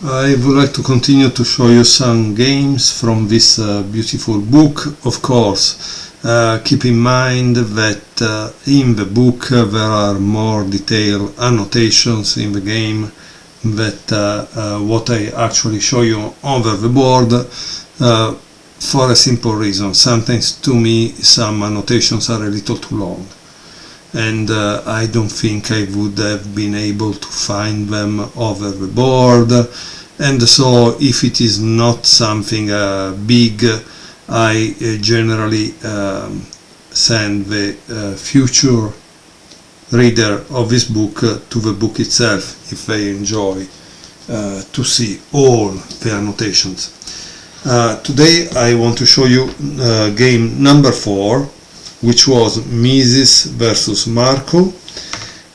I would like to continue to show you some games from this beautiful book. Of course, keep in mind that in the book there are more detailed annotations in the game that what I actually show you over the board, for a simple reason. Sometimes to me some annotations are a little too long, and I don't think I would have been able to find them over the board, and so if it is not something big, I generally send the future reader of this book to the book itself if they enjoy to see all the annotations. Today I want to show you game number 4, which was Mises versus Marco,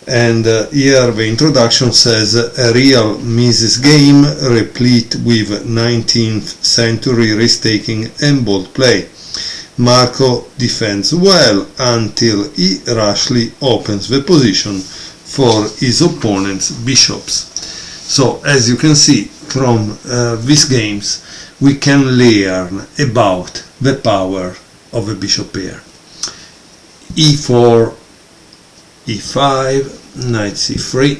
and here the introduction says a real Mises game replete with 19th century risk-taking and bold play. Marco defends well until he rashly opens the position for his opponent's bishops. So as you can see from these games, we can learn about the power of a bishop pair. e4, e5, knight c3,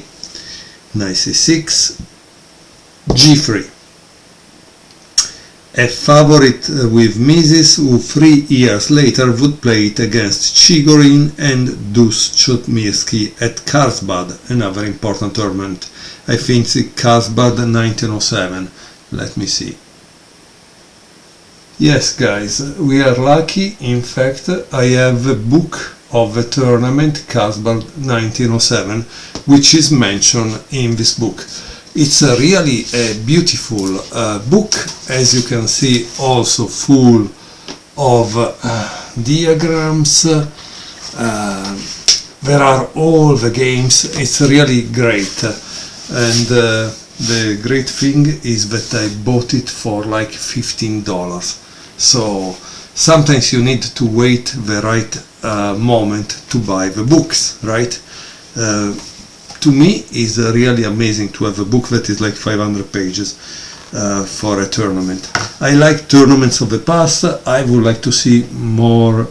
knight c6, g3. A favorite with Mises, who 3 years later would play it against Chigorin and Dus Chotmirsky at Karlsbad, another important tournament. I think it's Karlsbad 1907. Let me see. Yes, guys, we are lucky. In fact, I have a book of the tournament Karlsbad 1907, which is mentioned in this book. It's really a beautiful book, as you can see, also full of diagrams. There are all the games. It's really great, and the great thing is that I bought it for like $15. So sometimes you need to wait the right moment to buy the books, right? To me, it's really amazing to have a book that is like 500 pages for a tournament. I like tournaments of the past. I would like to see more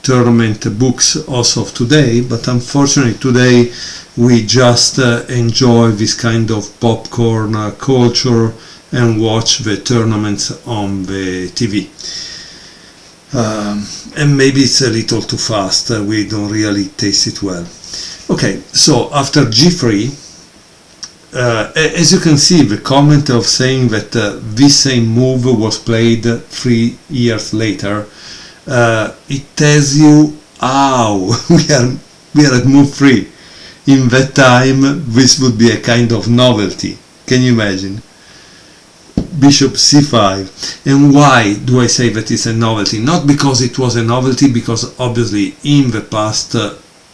tournament books also of today, but unfortunately today we just enjoy this kind of popcorn culture and watch the tournaments on the TV. And maybe it's a little too fast, we don't really taste it well. Okay, so after g3, as you can see, the comment of saying that this same move was played 3 years later, it tells you how we are at move 3. In that time, this would be a kind of novelty. Can you imagine? Bishop c5. And why do I say that it's a novelty? Not because it was a novelty, because obviously in the past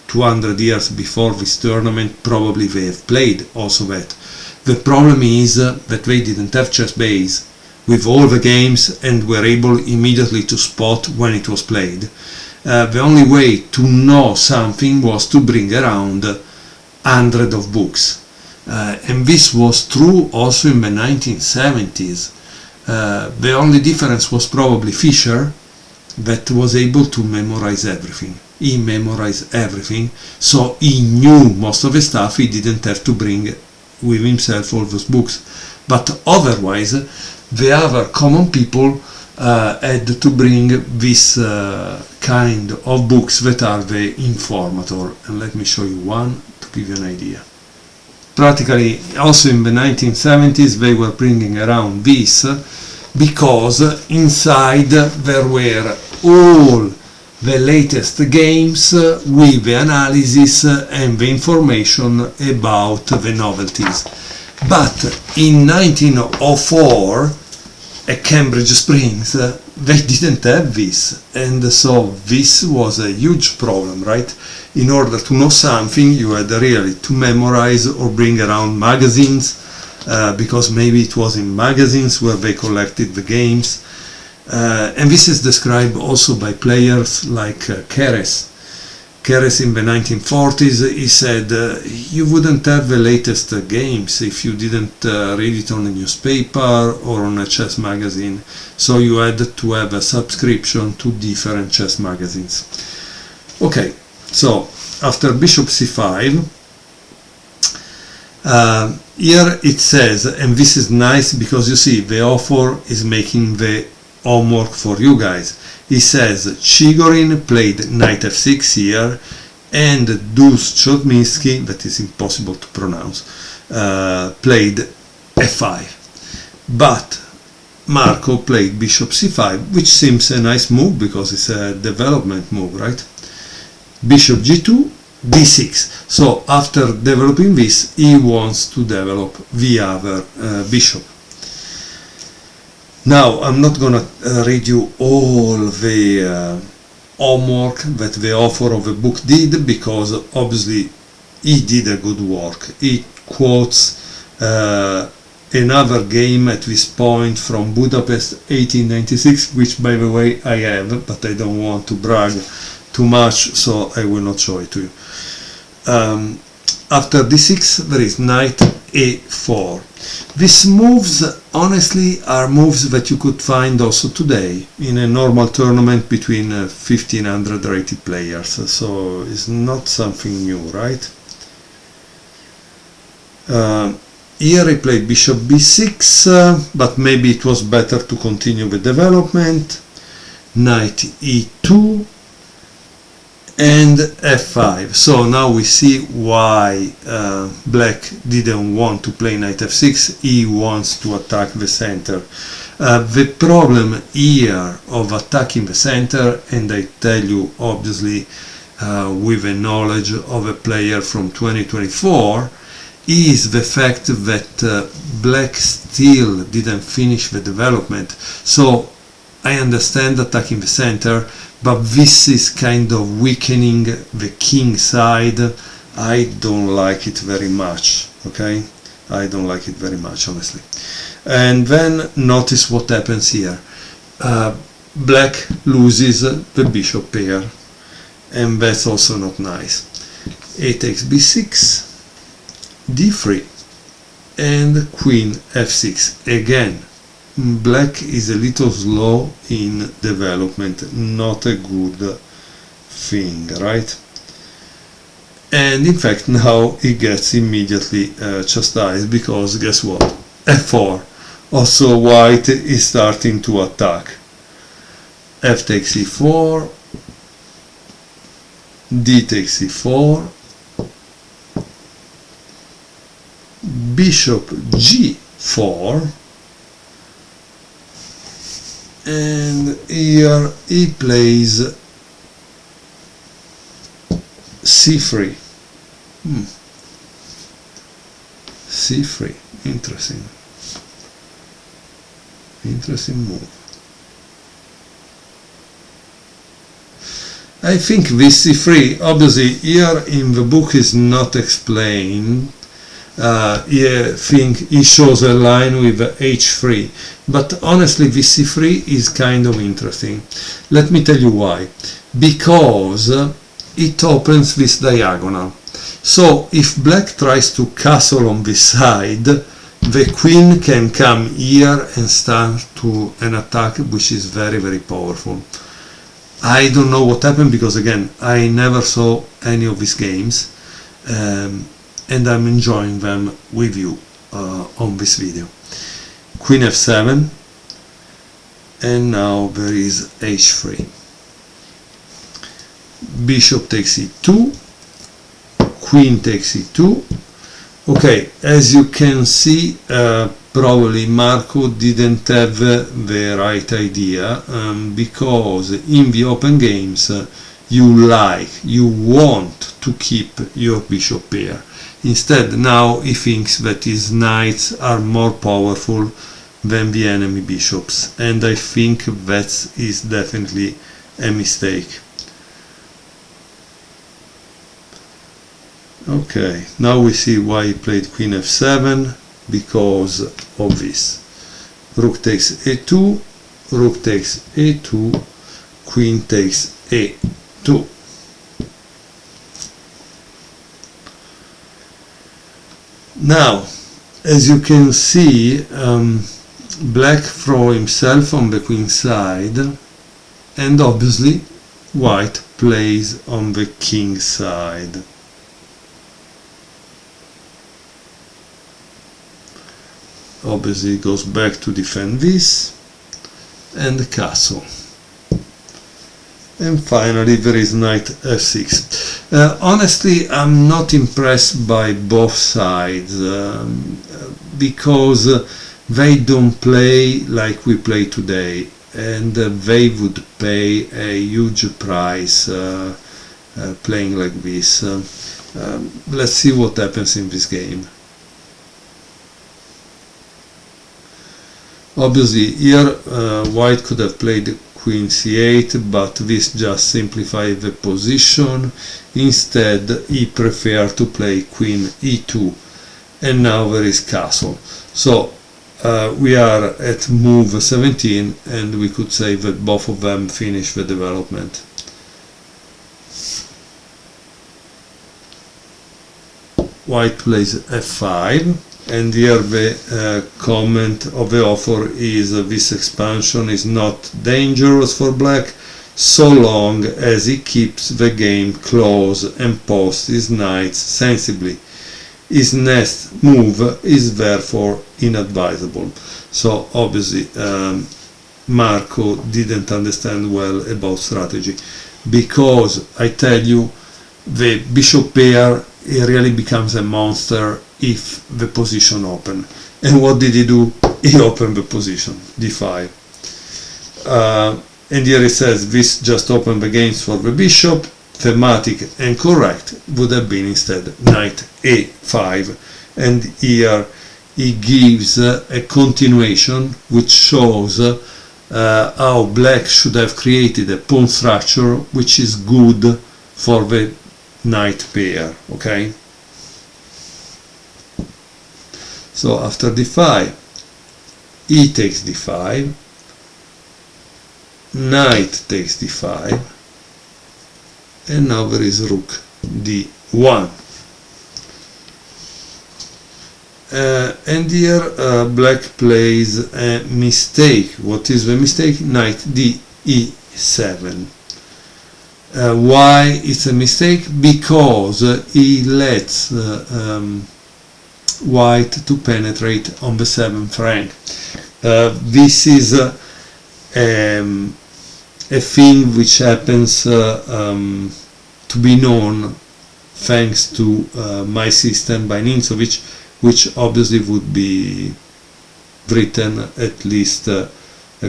200 years before this tournament probably they have played also that. The problem is that they didn't have chess base with all the games and were able immediately to spot when it was played. The only way to know something was to bring around 100 of books. And this was true also in the 1970s. The only difference was probably Fischer, that was able to memorize everything. He memorized everything, so he knew most of the stuff. He didn't have to bring with himself all those books. But otherwise, the other common people had to bring this kind of books that are the informator. And let me show you one to give you an idea. Practically also in the 1970s they were bringing around this, because inside there were all the latest games with the analysis and the information about the novelties. But in 1904 at Cambridge Springs they didn't have this, and so this was a huge problem, right? In order to know something you had really to memorize or bring around magazines, because maybe it was in magazines where they collected the games. And this is described also by players like Keres. Keres in the 1940s, he said you wouldn't have the latest games if you didn't read it on a newspaper or on a chess magazine, so you had to have a subscription to different chess magazines. Okay, so after bishop c5, here it says, and this is nice because you see the author is making the homework for you guys. He says Chigorin played knight f6 here, and Dus Chodminski, that is impossible to pronounce, played f5. But Marco played bishop c5, which seems a nice move because it's a development move, right? Bishop g2, d6. So after developing this, he wants to develop the other bishop. Now, I'm not going to read you all the homework that the author of the book did, because obviously he did a good work. He quotes another game at this point from Budapest 1896, which by the way I have, but I don't want to brag too much, so I will not show it to you. After d6 there is knight a4. These moves honestly are moves that you could find also today in a normal tournament between 1580 players, so it's not something new, right? Here I played bishop b6, but maybe it was better to continue the development. Knight e2 and f5. So now we see why black didn't want to play knight f6. He wants to attack the center. The problem here of attacking the center, and I tell you obviously with the knowledge of a player from 2024, is the fact that black still didn't finish the development. So I understand attacking the center, but this is kind of weakening the king side. I don't like it very much, okay? I don't like it very much, honestly. And then notice what happens here. Black loses the bishop pair, and that's also not nice. A takes b6, d3, and queen f6. Again, black is a little slow in development, not a good thing, right? And in fact now he gets immediately chastised, because guess what? f4. Also white is starting to attack. F takes e4, d takes e4, bishop g4, and here he plays c3. c3, interesting move. I think this c3, obviously here in the book is not explained. I think he shows a line with h3, but honestly this c3 is kind of interesting. Let me tell you why. Because it opens this diagonal. So if black tries to castle on this side, the queen can come here and start to an attack which is very, very powerful. I don't know what happened, because again I never saw any of these games, and I'm enjoying them with you on this video. Queen f7, and now there is h3. Bishop takes e2, queen takes e2. Okay, as you can see, probably Marco didn't have the right idea, because in the open games you want to keep your bishop pair. Instead, now he thinks that his knights are more powerful than the enemy bishops, and I think that is definitely a mistake. Okay, now we see why he played queen f7, because of this. Rook takes a2, rook takes a2, queen takes a2. Now, as you can see, black throw himself on the queen side, and obviously white plays on the king side. Obviously goes back to defend this, and the castle. And finally there is knight f6. Honestly, I'm not impressed by both sides, because they don't play like we play today, and they would pay a huge price playing like this. Let's see what happens in this game. Obviously here white could have played queen c8, but this just simplified the position. Instead he preferred to play queen e2, and now there is castle. So we are at move 17, and we could say that both of them finish the development. White plays f5, and here the comment of the author is this expansion is not dangerous for black so long as he keeps the game close and posts his knights sensibly. His next move is therefore inadvisable. So obviously Marco didn't understand well about strategy, because I tell you, the bishop pair, it really becomes a monster if the position open. And what did he do? He opened the position, d5. And here it says this just opened the games for the bishop. Thematic and correct would have been instead knight a5. And here he gives a continuation which shows how black should have created a pawn structure which is good for the knight pair. Okay, so after d5 e takes d5, knight takes d5, and now there is rook d1. And here black plays a mistake. What is the mistake? Knight d e7. Why it's a mistake? Because he lets white to penetrate on the 7th rank. This is a thing which happens to be known thanks to my system by Nintsovich, which obviously would be written at least a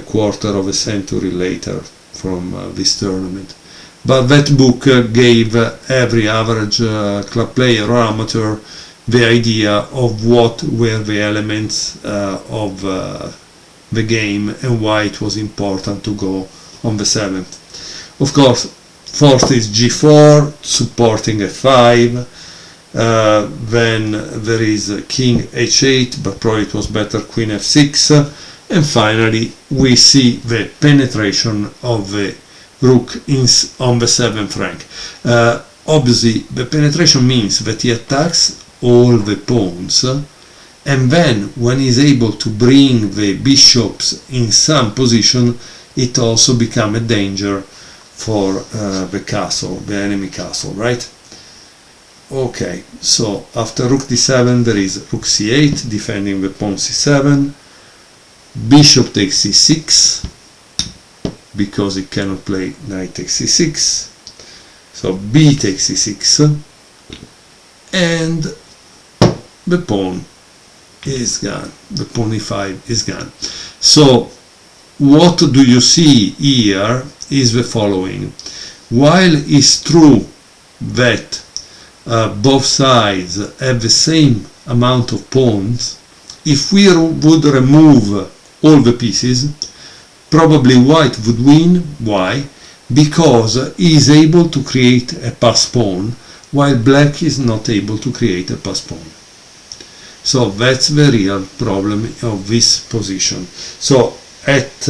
quarter of a century later from this tournament. But that book gave every average club player or amateur the idea of what were the elements of the game and why it was important to go on the 7th. Of course, 4th is g4, supporting f5, then there is king h8, but probably it was better queen f6, and finally we see the penetration of the rook on the 7th rank. Obviously the penetration means that he attacks all the pawns, and then when he's able to bring the bishops in some position, it also becomes a danger for the castle, the enemy castle, right? Okay, so after rook d7 there is rook c8 defending the pawn c7, bishop takes c6 because he cannot play knight takes c6, so b takes c6, and the pawn is gone, the pawn e5 is gone. So what do you see here is the following. While it's true that both sides have the same amount of pawns, if we would remove all the pieces, probably white would win. Why? Because he is able to create a pass pawn, while black is not able to create a pass pawn. So that's the real problem of this position. So at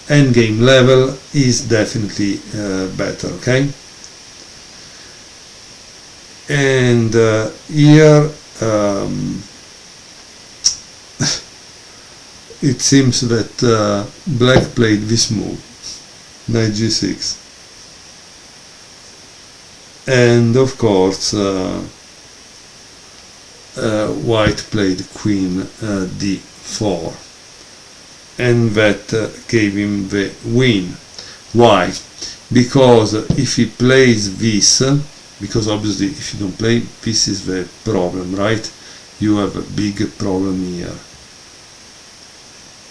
endgame level is definitely better, okay? And here it seems that black played this move, knight g6, and of course white played queen d4, and that gave him the win. Why? Because if he plays this, because obviously if you don't play, this is the problem, right? You have a big problem here,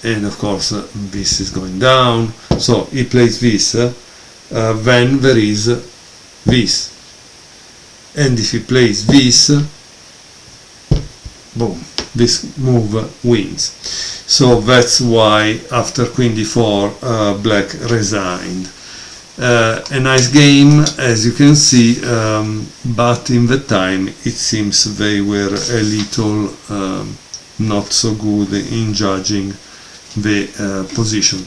and of course this is going down, so he plays this, then there is this, and if he plays this, boom, this move wins. So that's why after queen d4 black resigned. A nice game, as you can see, but in the time it seems they were a little not so good in judging the position.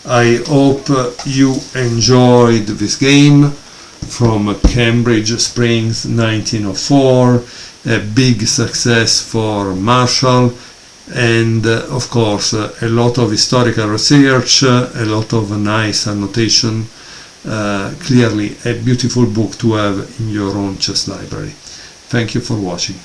I hope you enjoyed this game from Cambridge Springs 1904, a big success for Marshall, and of course a lot of historical research, a lot of nice annotation. Clearly a beautiful book to have in your own chess library. Thank you for watching.